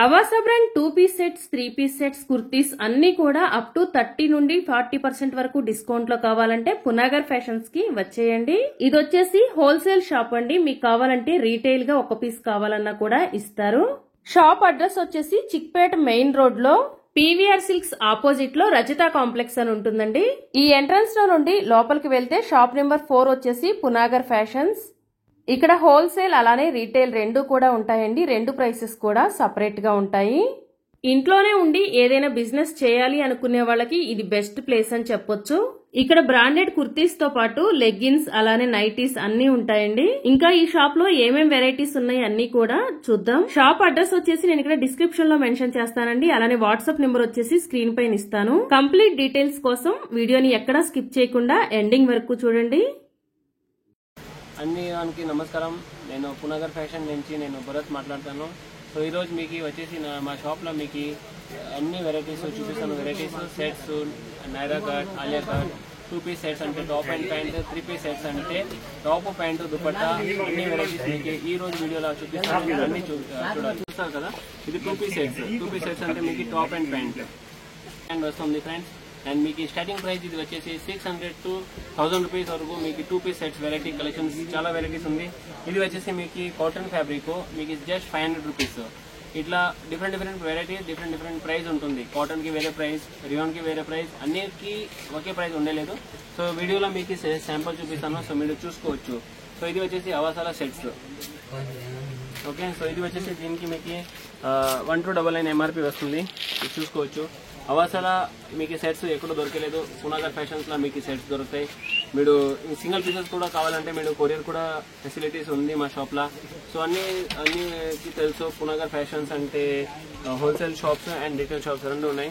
Avasa brand 2 piece sets 3 piece sets kurtis అన్ని కూడా up to 30 నుండి 40% వరకు డిస్కౌంట్ లో కావాలంటే పునాగర్ ఫ్యాషన్స్ కి వచ్చేయండి. ఇది వచ్చేసి హోల్సేల్ షాప్ అండి. మీకు కావాలంటే రీటైల్ గా ఒక పీస్ కావాలన్నా కూడా ఇస్తారు. షాప్ అడ్రస్ వచ్చేసి చిక్పేట మెయిన్ రోడ్ లో పీవీఆర్ సిల్క్స్ ఆపోజిట్ లో రజిత కాంప్లెక్స్ అని ఉంటుందండి. ఈ ఎంట్రన్స్ లో నుండి లోపలికి వెళ్తే షాప్ నెంబర్ 4 వచ్చేసి పునాగర్ ఫ్యాషన్స్. ఇక్కడ హోల్సేల్ అలానే రీటైల్ రెండు కూడా ఉంటాయండి. రెండు ప్రైసెస్ కూడా సపరేట్ గా ఉంటాయి. ఇంట్లోనే ఉండి ఏదైనా బిజినెస్ చేయాలి అనుకునే వాళ్ళకి ఇది బెస్ట్ ప్లేస్ అని చెప్పొచ్చు. ఇక్కడ బ్రాండెడ్ కుర్తీస్ తో పాటు లెగ్గిన్స్ అలానే నైటీస్ అన్ని ఉంటాయండి. ఇంకా ఈ షాప్ లో ఏమేం వెరైటీస్ ఉన్నాయి అన్ని కూడా చూద్దాం. షాప్ అడ్రస్ వచ్చేసి నేను ఇక్కడ డిస్క్రిప్షన్ లో మెన్షన్ చేస్తానండి. అలానే వాట్సాప్ నెంబర్ వచ్చేసి స్క్రీన్ పైన ఇస్తాను. కంప్లీట్ డీటెయిల్స్ కోసం వీడియోని ఎక్కడా స్కిప్ చేయకుండా ఎండింగ్ వరకు చూడండి. అన్నికి నమస్కారం. నేను పునాగర్ ఫ్యాషన్ నుంచి నేను భరత్ మాట్లాడతాను. సో ఈరోజు మీకు వచ్చేసి మా షాప్లో మీకు అన్ని వెరైటీస్ చూపిస్తాను. Varieties sets, Naira cut, Alia cut, 2 piece sets అంటే top and pant, 3 piece sets అంటే టాప్ ప్యాంటు దుపట్టా అన్ని వెరైటీస్ మీకు ఈ రోజు వీడియోలో చూపిస్తాను. అన్ని చూస్తారు కదా. ఇది 2 పీస్ సెట్స్. 2 పీస్ సెట్స్ అంటే మీకు టాప్ అండ్ ప్యాంట్ వస్తుంది ఫ్రెండ్స్. అండ్ మీకు స్టార్టింగ్ ప్రైస్ ఇది వచ్చేసి 600 to 1000 రూపీస్ వరకు మీకు 2 పీస్ సెట్స్ వెరైటీ కలెక్షన్స్ చాలా వెరైటీస్ ఉంది. ఇది వచ్చేసి మీకు కాటన్ ఫ్యాబ్రిక్ మీకు జస్ట్ 500 రూపీస్. ఇట్లా డిఫరెంట్ వెరైటీ డిఫరెంట్ ప్రైస్ ఉంటుంది. కాటన్ కి వేరే ప్రైస్, రియాన్ కి వేరే ప్రైస్, అన్నిటికీ ఒకే ప్రైస్ ఉండలేదు. సో వీడియోలో మీకు శాంపుల్ చూపిస్తాను. సో మీరు చూసుకోవచ్చు. సో ఇది వచ్చేసి అవాసాల సెట్స్. ఓకే, సో ఇది వచ్చేసి దీనికి మీకు 1299 ఎంఆర్పి వస్తుంది. చూసుకోవచ్చు. అవాసాల మీకు సెట్స్ ఎక్కడ దొరకలేదు. పునాగర్ ఫ్యాషన్స్ లో మీకు సెట్స్ దొరుకుతాయి. మీరు సింగిల్ పీసెస్ కూడా కావాలంటే మీరు కొరియర్ కూడా ఫెసిలిటీస్ ఉంది మా షాప్ లో. సో అన్నికి తెలుసు పునాగర్ ఫ్యాషన్స్ అంటే wholesale shops and retail shops రెండు ఉన్నాయి.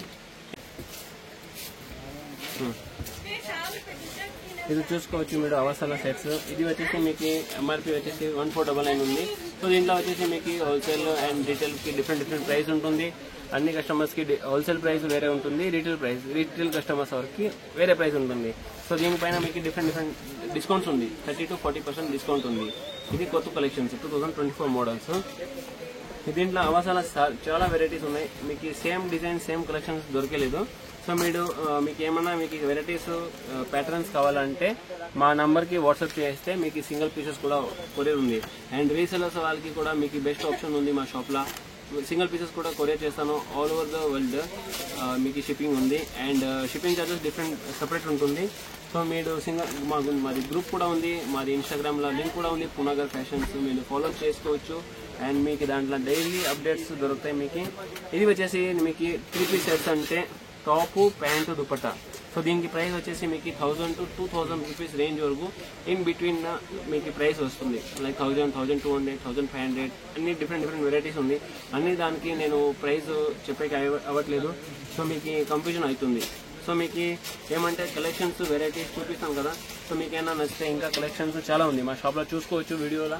ఇది చూసుకోవచ్చు మీరు అవాసాల సెట్స్. ఇది వచ్చేసి మీకు ఎంఆర్పి వచ్చేసి 1499 ఉంది. సో దీంట్లో వచ్చేసి మీకు హోల్సేల్ అండ్ రిటైల్ కి డిఫరెంట్ ప్రైస్ ఉంటుంది. అన్ని కస్టమర్స్ కి హోల్సేల్ ప్రైస్ వేరే ఉంటుంది, రీటైల్ కస్టమర్స్ వరకు వేరే ప్రైస్ ఉంటుంది. సో దీనిపైన మీకు డిఫరెంట్ డిస్కౌంట్స్ ఉంది. 30 to 40% డిస్కౌంట్ ఉంది. ఇది కొత్త కలెక్షన్స్ 2024 మోడల్స్. దీంట్లో అవాసాల చాలా వెరైటీస్ ఉన్నాయి. మీకు సేమ్ డిజైన్ సేమ్ కలెక్షన్స్ దొరకలేదు. సో మీకు ఏమన్నా మీకు వెరైటీస్ ప్యాటర్న్స్ కావాలంటే మా నంబర్ కి వాట్సాప్ చేస్తే మీకు సింగిల్ పీసెస్ కూడా కొరియర్ ఉంది. అండ్ రీసెలర్స్ వాళ్ళకి కూడా మీకు బెస్ట్ ఆప్షన్ ఉంది మా షాప్ లో. సింగిల్ పీసెస్ కూడా కొరియర్ చేస్తాను. ఆల్ ఓవర్ ద వరల్డ్ మీకు షిప్పింగ్ ఉంది. అండ్ షిప్పింగ్ చార్జెస్ సెపరేట్ ఉంటుంది. సో మీరు మాది గ్రూప్ కూడా ఉంది. మాది ఇన్స్టాగ్రామ్ లో లింక్ కూడా ఉంది, పునాగర్ ఫ్యాషన్స్. మీరు ఫాలో చేసుకోవచ్చు. అండ్ మీకు దాంట్లో డైలీ అప్డేట్స్ దొరుకుతాయి. మీకు ఇది వచ్చేసి మీకు 3 పీస్ సెట్స్ అంటే టాప్ ప్యాంట్ దుపట్టా. సో దీనికి ప్రైస్ వచ్చేసి మీకు 1000 to 2000 రూపీస్ రేంజ్ వరకు ఇన్ బిట్వీన్ మీకు ప్రైస్ వస్తుంది. లైక్ 1000, 1200, 1500 అన్ని డిఫరెంట్ వెరైటీస్ ఉంది. అన్ని దానికి నేను ప్రైస్ చెప్పేకి అవ్వట్లేదు. సో మీకు కన్ఫ్యూజన్ అవుతుంది. సో మీకు ఏమంటే కలెక్షన్స్ వెరైటీస్ చూపిస్తాం కదా. సో మీకు ఏమైనా నచ్చితే ఇంకా కలెక్షన్స్ చాలా ఉంది మా షాప్లో చూసుకోవచ్చు. వీడియోలో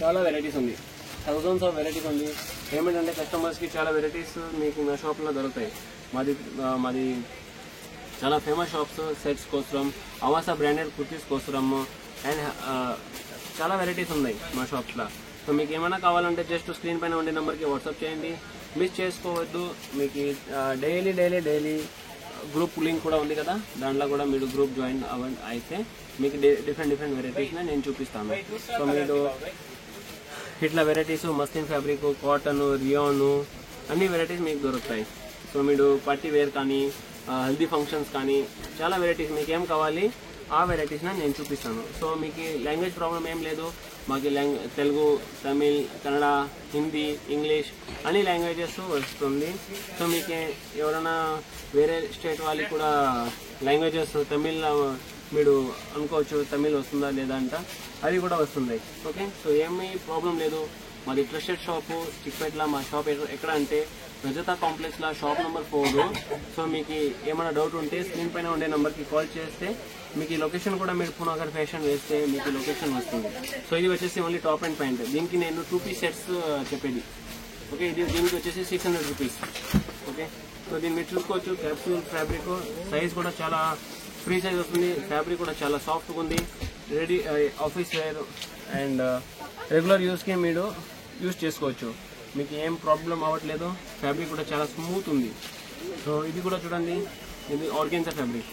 చాలా వెరైటీస్ ఉంది. థౌజండ్స్ ఆఫ్ వెరైటీస్ ఉంది. ఏమిటంటే కస్టమర్స్కి చాలా వెరైటీస్ మీకు మా షాప్లో దొరుకుతాయి. మాది చాలా ఫేమస్ షాప్స్ సెట్స్ కోసం, అవాసా బ్రాండెడ్ కుర్తీస్ కోసం అండ్ చాలా వెరైటీస్ ఉన్నాయి మా షాప్స్లో. సో మీకు ఏమైనా కావాలంటే జస్ట్ స్క్రీన్ పైన ఉండే నెంబర్కి వాట్సాప్ చేయండి. మిస్ చేసుకోవద్దు. మీకు డైలీ గ్రూప్ లింక్ కూడా ఉంది కదా, దాంట్లో కూడా మీరు గ్రూప్ జాయిన్ అయితే మీకు డిఫరెంట్ వెరైటీస్ని నేను చూపిస్తాను. సో మీరు ఇట్లా varieties muslin fabric, cotton, rayon అన్ని వెరైటీస్ మీకు దొరుకుతాయి. సో మీరు పార్టీ వేర్ కానీ హెల్దీ ఫంక్షన్స్ కానీ చాలా వెరైటీస్ మీకు ఏం కావాలి ఆ వెరైటీస్ని నేను చూపిస్తాను. సో మీకు లాంగ్వేజ్ ప్రాబ్లం ఏం లేదు. మాకు తెలుగు, తమిళ్, కన్నడ, హిందీ, ఇంగ్లీష్ అన్ని లాంగ్వేజెస్ వస్తుంది. సో మీకు ఎవరైనా వేరే స్టేట్ వాళ్ళకి కూడా లాంగ్వేజెస్ తమిళ్ మీరు అనుకోవచ్చు తమిళ్ వస్తుందా లేదా అంట, అది కూడా వస్తుంది. ఓకే, సో ఏమీ ప్రాబ్లం లేదు. మాది ట్రస్టెడ్ షాపు చిక్పేటలో. మా షాప్ ఎక్కడ అంటే రజత కాంప్లెక్స్ లో షాప్ నెంబర్ 4. సో మీకు ఏమైనా డౌట్ ఉంటే స్క్రీన్ పైన ఉండే నెంబర్కి కాల్ చేస్తే మీకు ఈ లొకేషన్ కూడా మీరు పునాగర్ ఫ్యాషన్ వేస్తే మీకు లొకేషన్ వస్తుంది. సో ఇది వచ్చేసి ఓన్లీ టాప్ అండ్ ప్యాంట్. దీనికి నేను 2 పీస్ సెట్స్ చెప్పేది. ఓకే, దీనికి వచ్చేసి 600 రూపీస్. ఓకే, సో దీన్ని మీరు చూసుకోవచ్చు. క్యాప్సూల్ ఫ్యాబ్రిక్, సైజ్ కూడా చాలా ఫ్రీ సైజ్ వస్తుంది. ఫ్యాబ్రిక్ కూడా చాలా సాఫ్ట్గా ఉంది. Ready office wear and regular యూస్కి మీరు యూజ్ చేసుకోవచ్చు. మీకు ఏం ప్రాబ్లం అవ్వట్లేదు. ఫ్యాబ్రిక్ కూడా చాలా స్మూత్ ఉంది. సో ఇది కూడా చూడండి, ఇది ఆర్గాన్జా ఫ్యాబ్రిక్,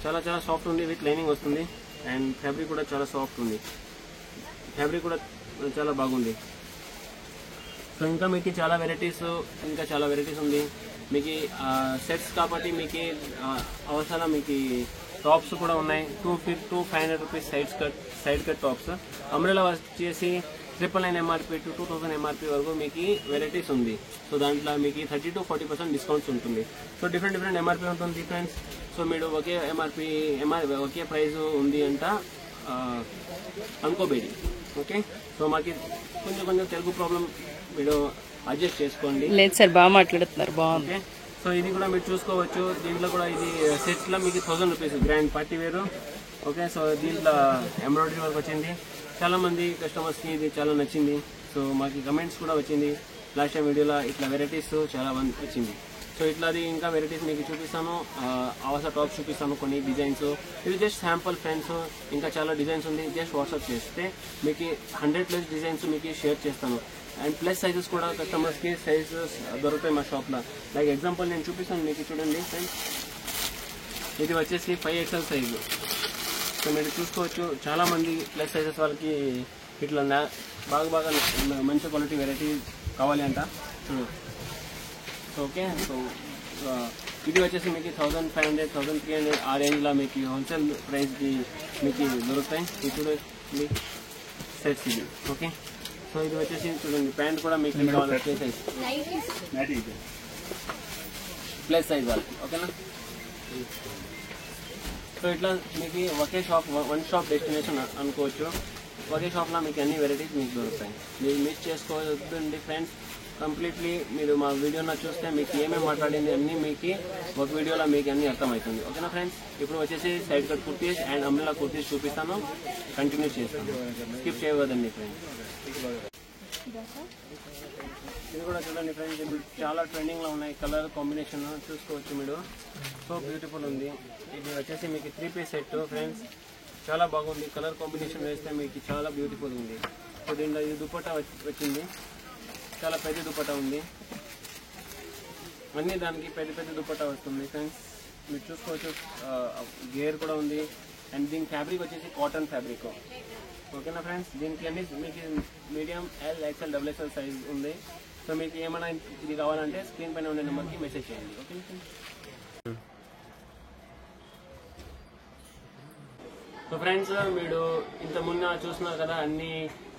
చాలా చాలా సాఫ్ట్ ఉంది, విత్ లైనింగ్ వస్తుంది. అండ్ ఫ్యాబ్రిక్ కూడా చాలా సాఫ్ట్ ఉంది, ఫ్యాబ్రిక్ కూడా చాలా బాగుంది. సో ఇంకా మీకు చాలా వెరైటీస్ ఉంది. మీకు సెట్స్ కాబట్టి మీకు అవసరం మీకు టాప్స్ కూడా ఉన్నాయి. 500 rupees side cut tops. Umbrella వచ్చేసి 999 MRP to 2000 MRP వరకు మీకు వెరైటీస్ ఉంది. సో దాంట్లో మీకు 30 to 40% డిస్కౌంట్స్ ఉంటుంది. సో డిఫరెంట్ MRP ఉంటుంది ఫ్రెండ్స్. సో మీరు ఒకే ప్రైస్ ఉంది అంట అనుకోబేడి. ఓకే, సో మాకు కొంచెం తెలుగు ప్రాబ్లం, మీరు అడ్జస్ట్ చేసుకోండి. లేదు సార్, బాగా మాట్లాడుతున్నారు, బాగుంది. ఓకే, సో ఇది కూడా మీరు చూసుకోవచ్చు. దీంట్లో కూడా ఇది సెట్స్ లో మీకు 1000 రూపీస్ గ్రాండ్ పార్టీ వేరు. ఓకే, సో దీంట్లో ఎంబ్రాయిడరీ వర్క్ వచ్చింది. చాలా మంది కస్టమర్స్ కి ఇది చాలా నచ్చింది. సో మాకు కమెంట్స్ కూడా వచ్చింది. లాస్ట్ టైం వీడియోలో ఇట్లా వెరైటీస్ చాలా వచ్చింది. సో ఇట్లా అది ఇంకా వెరైటీస్ మీకు చూపిస్తాను. అవసర టాప్స్ చూపిస్తాను, కొన్ని డిజైన్స్. ఇది జస్ట్ శాంపుల్ ఫ్రెండ్స్, ఇంకా చాలా డిజైన్స్ ఉంది. జస్ట్ వాట్సాప్ చేస్తే మీకు 100+ డిజైన్స్ మీకు షేర్ చేస్తాను. అండ్ ప్లస్ సైజెస్ కూడా కస్టమర్స్ కి సైజెస్ దొరుకుతాయి మా షాప్ లో. లైక్ ఎగ్జాంపుల్ నేను చూపిస్తాను మీకు, చూడండి ఫ్రెండ్స్. ఇది వచ్చేసి 5XL సైజు. సో మీరు చూసుకోవచ్చు, చాలా మంది ప్లస్ సైజెస్ వాళ్ళకి ఇట్లా బాగా మంచి క్వాలిటీ వెరైటీ కావాలి అంట. ఓకే, సో ఇది వచ్చేసి మీకు 1500, 1300 ఆ రేంజ్లో మీకు హోల్సేల్ ప్రైస్కి మీకు దొరుకుతాయి. ఇది చూడండి సెట్స్ ఇది. ఓకే, సో ఇది వచ్చేసి చూడండి, ప్యాంట్ కూడా మీకు కావాలి ప్లస్ సైజ్ వాళ్ళకి. ఓకేనా, సో ఇట్లా మీకు ఒకే షాప్, వన్ షాప్ డెస్టినేషన్ అనుకోవచ్చు. ఒకే షాప్లో మీకు అన్ని వెరైటీస్ మీకు దొరుకుతాయి. మీరు మిస్ చేసుకోవద్దండి ఫ్రెండ్స్. కంప్లీట్లీ మీరు మా వీడియోలో చూస్తే మీకు ఏమేమి మాట్లాడింది అన్నీ మీకు ఒక వీడియోలో మీకు అన్నీ అర్థమవుతుంది. ఓకేనా ఫ్రెండ్స్, ఇప్పుడు వచ్చేసి side cut kurtis and umbrella kurtis చూపిస్తాను. కంటిన్యూ చేస్తాను, స్కిప్ చేయవద్దండి ఫ్రెండ్స్. ఇది కూడా చూడండి ఫ్రెండ్స్, ఇప్పుడు చాలా ట్రెండింగ్లో ఉన్నాయి. కలర్ కాంబినేషన్ చూసుకోవచ్చు మీరు, సో బ్యూటిఫుల్ ఉంది. ఇది వచ్చేసి మీకు 3 పీస్ సెట్ ఫ్రెండ్స్, చాలా బాగుంది. కలర్ కాంబినేషన్ వేస్తే మీకు చాలా బ్యూటిఫుల్ ఉంది. సో దీంట్లో ఇది దుపట్టా వచ్చింది, చాలా పెద్ద దుపట్టా ఉంది. అన్ని దానికి పెద్ద దుపట్టా వస్తుంది ఫ్రెండ్స్. మీరు చూసుకోవచ్చు, గేర్ కూడా ఉంది. అండ్ దీని ఫ్యాబ్రిక్ వచ్చేసి కాటన్ ఫ్యాబ్రిక్. ఓకేనా ఫ్రెండ్స్, దీనికి అన్ని మీకు medium, L, XL, XXL size ఉంది. సో మీకు ఏమైనా ఇది కావాలంటే స్క్రీన్ పైన ఉండే నెంబర్కి మెసేజ్ చేయండి. ఓకే, సో ఫ్రెండ్స్ మీరు ఇంత ముందు చూస్తున్నారు కదా అన్ని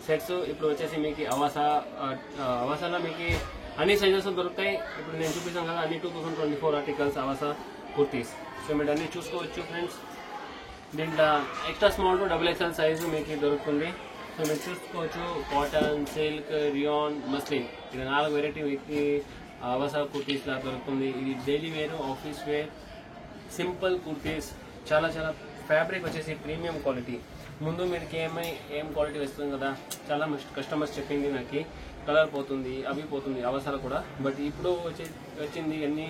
సెట్స్. ఇప్పుడు వచ్చేసి మీకు అవాసాలో మీకు అన్ని సైజెస్ దొరుకుతాయి. ఇప్పుడు నేను చూపిస్తాను కదా అన్ని 2024 ఆర్టికల్స్ అవాసా కుర్తీస్. సో మీరు అన్ని చూసుకోవచ్చు ఫ్రెండ్స్. దీంట్లో extra small to XXL size మీకు దొరుకుతుంది. సో మీరు చూసుకోవచ్చు, కాటన్, సిల్క్, రియాన్, మస్లిన్, ఇది 4 వెరైటీ మీకు అవాసా కుర్తీస్ లా దొరుకుతుంది. ఇది daily wear, office wear, simple kurtis. చాలా ఫ్యాబ్రిక్ వచ్చేసి ప్రీమియం క్వాలిటీ. ముందు మీరు ఏం క్వాలిటీ వస్తుంది కదా, చాలా కస్టమర్స్ చెప్పింది నాకు కలర్ పోతుంది, అవి పోతుంది అవసరం కూడా. బట్ ఇప్పుడు వచ్చింది అన్ని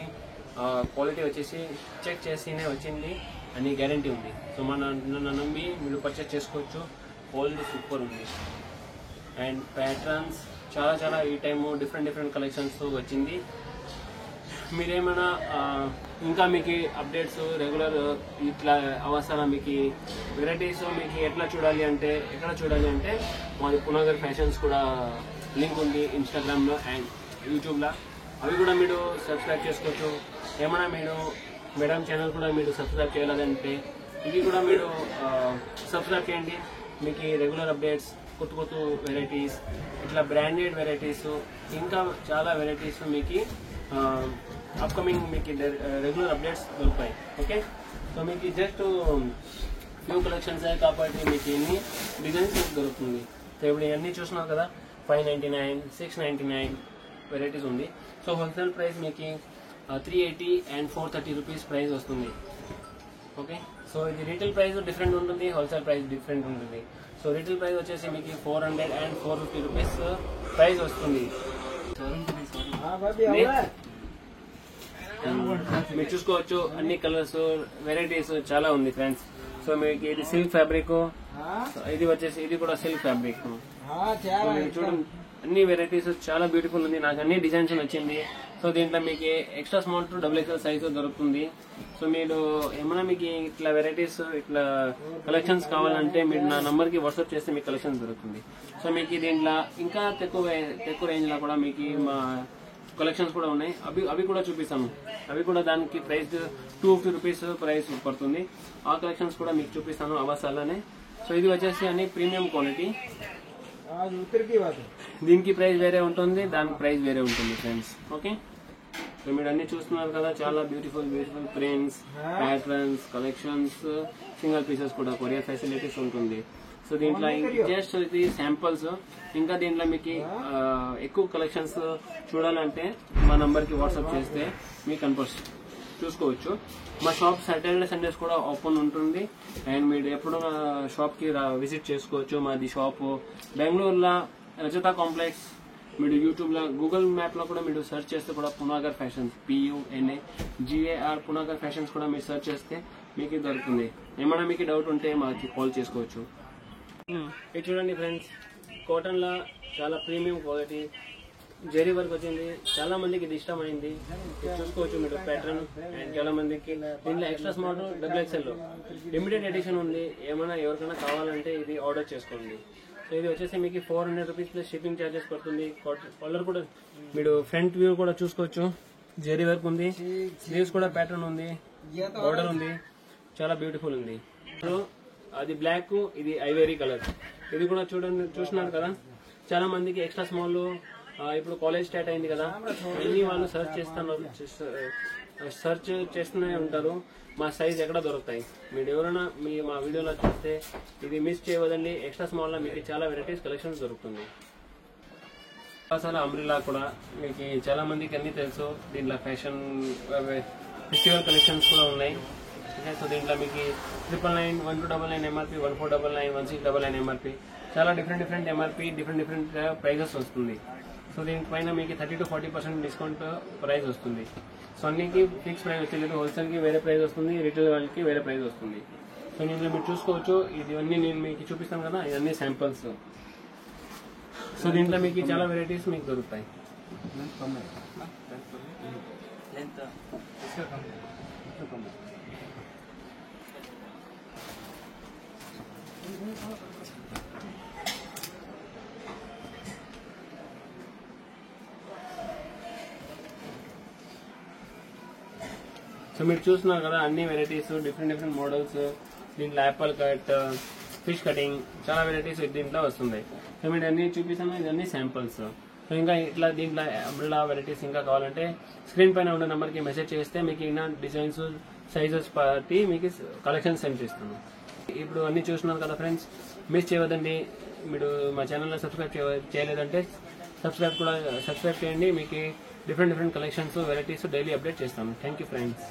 క్వాలిటీ వచ్చేసి చెక్ చేసినే వచ్చింది, అన్ని గ్యారంటీ ఉంది. సో నన్ను నమ్మి మీరు పర్చేస్ చేసుకోవచ్చు. క్వాలిటీ సూపర్ ఉంది. అండ్ ప్యాటర్న్స్ చాలా ఈ టైము డిఫరెంట్ కలెక్షన్స్ వచ్చింది. మీరేమైనా ఇంకా మీకు అప్డేట్స్ రెగ్యులర్ ఇట్లా అవసరం మీకు వెరైటీస్ మీకు ఎక్కడ చూడాలి అంటే మాది పునగర్ ఫ్యాషన్స్ కూడా లింక్ ఉంది ఇన్స్టాగ్రామ్లో అండ్ యూట్యూబ్లో. అవి కూడా మీరు సబ్స్క్రైబ్ చేసుకోవచ్చు. ఏమైనా మీరు మేడం ఛానల్ కూడా మీరు సబ్స్క్రైబ్ చేయాలంటే ఇది కూడా మీరు సబ్స్క్రైబ్ చేయండి. మీకు రెగ్యులర్ అప్డేట్స్, కొత్త వెరైటీస్, ఇట్లా బ్రాండెడ్ వెరైటీస్, ఇంకా చాలా వెరైటీస్ మీకు అప్కమింగ్ మీకు రెగ్యులర్ అప్డేట్స్ దొరుకుతాయి. ఓకే, సో మీకు జస్ట్ ఫ్యూ కలెక్షన్స్ కాబట్టి మీకు ఎన్ని డిజైన్స్ మీకు దొరుకుతుంది. సో ఇప్పుడు ఇవన్నీ చూస్తున్నారు కదా, 599, 699 వెరైటీస్ ఉంది. సో హోల్సేల్ ప్రైస్ మీకు 380 అండ్ 430 రూపీస్ ప్రైస్ వస్తుంది. ఓకే, సో ఇది రీటైల్ ప్రైస్ డిఫరెంట్ ఉంటుంది, హోల్సేల్ ప్రైస్ డిఫరెంట్ ఉంటుంది. సో రీటైల్ ప్రైస్ వచ్చేసి మీకు 400 అండ్ 450 రూపీస్ ప్రైస్ వస్తుంది. మీరు చూసుకోవచ్చు అన్ని కలర్స్, వెరైటీస్ చాలా ఉంది ఫ్రెండ్స్. సో మీకు ఇది సిల్క్ ఫ్యాబ్రిక్, ఇది వచ్చేసి ఇది కూడా సిల్క్ ఫ్యాబ్రిక్. చూడండి అన్ని వెరైటీస్ చాలా బ్యూటిఫుల్ ఉంది. నాకు అన్ని డిజైన్స్ నచ్చింది. సో దీంట్లో మీకు extra small to double XL size దొరుకుతుంది. సో మీరు ఏమైనా మీకు ఇట్లా వెరైటీస్ ఇట్లా కలెక్షన్స్ కావాలంటే మీరు నా నంబర్ కి వాట్సాప్ చేస్తే మీకు కలెక్షన్స్ దొరుకుతుంది. సో మీకు దీంట్లో ఇంకా తక్కువ రేంజ్ లో కూడా మీకు మా కలెక్షన్స్ కూడా ఉన్నాయి. అవి కూడా చూపిస్తాను. అవి కూడా దానికి ప్రైస్ 250 రూపీస్ ప్రైస్ పడుతుంది. ఆ కలెక్షన్స్ కూడా మీకు చూపిస్తాను అవసరాలనే. సో ఇది వచ్చేసి అన్ని ప్రీమియం క్వాలిటీ. దీనికి ప్రైస్ వేరే ఉంటుంది, దానికి ప్రైస్ వేరే ఉంటుంది ఫ్రెండ్స్. ఓకే, సో మీరు అన్ని చూస్తున్నారు కదా, చాలా beautiful prints, patterns, collections, single pieces కూడా కొరియర్ ఫెసిలిటీస్ ఉంటుంది. సో దీంట్లో జస్ట్ ఇది శాంపుల్స్. ఇంకా దీంట్లో మీకు ఎక్కువ కలెక్షన్స్ చూడాలంటే మా నంబర్ కి వాట్సాప్ చేస్తే మీకు కనిపిస్తుంది, చూసుకోవచ్చు. మా షాప్ సాటర్డే సండేస్ కూడా ఓపెన్ ఉంటుంది. అండ్ మీరు ఎప్పుడు షాప్ కి విజిట్ చేసుకోవచ్చు. మాది షాప్ బెంగళూరులో రజతా కాంప్లెక్స్. మీరు యూట్యూబ్ లో గూగుల్ మ్యాప్ లో కూడా మీరు సెర్చ్ చేస్తే కూడా పునాగర్ ఫ్యాషన్స్ PUNAGAR పునాగర్ ఫ్యాషన్స్ కూడా మీరు సెర్చ్ చేస్తే మీకు దొరుకుతుంది. ఏమైనా మీకు డౌట్ ఉంటే మాకు కాల్ చేసుకోవచ్చు. ఇది చూడండి ఫ్రెండ్స్, కాటన్ లా చాలా ప్రీమియం క్వాలిటీ జరీ వర్క్ వచ్చింది. చాలా మందికి ఇది ఇష్టమైంది. ఇది చూసుకోవచ్చు మీరు ప్యాటర్న్. అండ్ చాలా మందికి దీంట్లో extra small double XL limited edition ఉంది. ఏమైనా ఎవరికైనా కావాలంటే ఇది ఆర్డర్ చేసుకోండి. సో ఇది వచ్చేసి మీకు 400 రూపీస్ ప్లస్ షిప్పింగ్ ఛార్జెస్ పడుతుంది. కలర్ కూడా మీరు ఫ్రంట్ వ్యూ కూడా చూసుకోవచ్చు. జరీ వర్క్ ఉంది, స్లీవ్స్ కూడా ప్యాటర్న్ ఉంది, బార్డర్ ఉంది, చాలా బ్యూటిఫుల్ ఉంది. సో అది బ్లాక్, ఇది ఐవరీ కలర్. ఇది కూడా చూస్తున్నారు కదా, చాలా మందికి ఎక్స్ట్రా స్మాల్ ఇప్పుడు కాలేజ్ స్టార్ట్ అయింది కదా, అన్ని వాళ్ళు సర్చ్ చేస్తూనే ఉంటారు మా సైజ్ ఎక్కడ దొరుకుతాయి. మీరు ఎవరైనా మా వీడియోలో చూస్తే ఇది మిస్ చేయవద్దండి. ఎక్స్ట్రా స్మాల్ లో మీకు చాలా వెరైటీస్ కలెక్షన్స్ దొరుకుతుంది. చాలా అంబ్రిల్లా కూడా మీకు చాలా మందికి అన్ని తెలుసు. దీంట్లో ఫ్యాషన్ ఫెస్టివల్ కలెక్షన్స్ కూడా ఉన్నాయి. సో దీంట్లో మీకు 999, 1299 MRP, 1499, 1699 MRP, చాలా డిఫరెంట్ MRP, డిఫరెంట్ ప్రైజెస్ వస్తుంది. సో దీనిపైన మీకు 30 to 40% డిస్కౌంట్ ప్రైస్ వస్తుంది. సో అన్నికి ఫిక్స్ ప్రైస్ వచ్చేది. హోల్సేల్ కి వేరే ప్రైస్ వస్తుంది, రిటైల్ వాళ్ళకి వేరే ప్రైస్ వస్తుంది. సో దీంట్లో మీరు చూసుకోవచ్చు. ఇవన్నీ నేను మీకు చూపిస్తాను కదా, ఇవన్నీ శాంపుల్స్. సో దీంట్లో మీకు చాలా వెరైటీస్ మీకు దొరుకుతాయి. సో మీరు చూస్తున్నారు కదా, అన్ని వెరైటీస్, డిఫరెంట్ మోడల్స్. దీంట్లో యాపిల్ కట్, ఫిష్ కటింగ్, చాలా వెరైటీస్ దీంట్లో వస్తుంది. సో మీరు అన్ని చూపిస్తాను, ఇదన్నీ శాంపుల్స్. సో ఇంకా ఇట్లా దీంట్లో అంబ్రెల్లా వెరైటీస్ ఇంకా కావాలంటే స్క్రీన్ పైన ఉన్న నెంబర్ కి మెసేజ్ చేస్తే మీకు ఇంకా డిజైన్స్, సైజెస్ బట్టి మీకు కలెక్షన్ సెండ్ చేస్తాను. ఇప్పుడు అన్ని చూస్తున్నారు కదా ఫ్రెండ్స్, మిస్ చేయవద్దండి. మీరు మా ఛానల్లో సబ్స్క్రైబ్ చేయలేదంటే సబ్స్క్రైబ్ చేయండి. మీకు different collections, varieties daily update చేస్తాను. Thank you friends.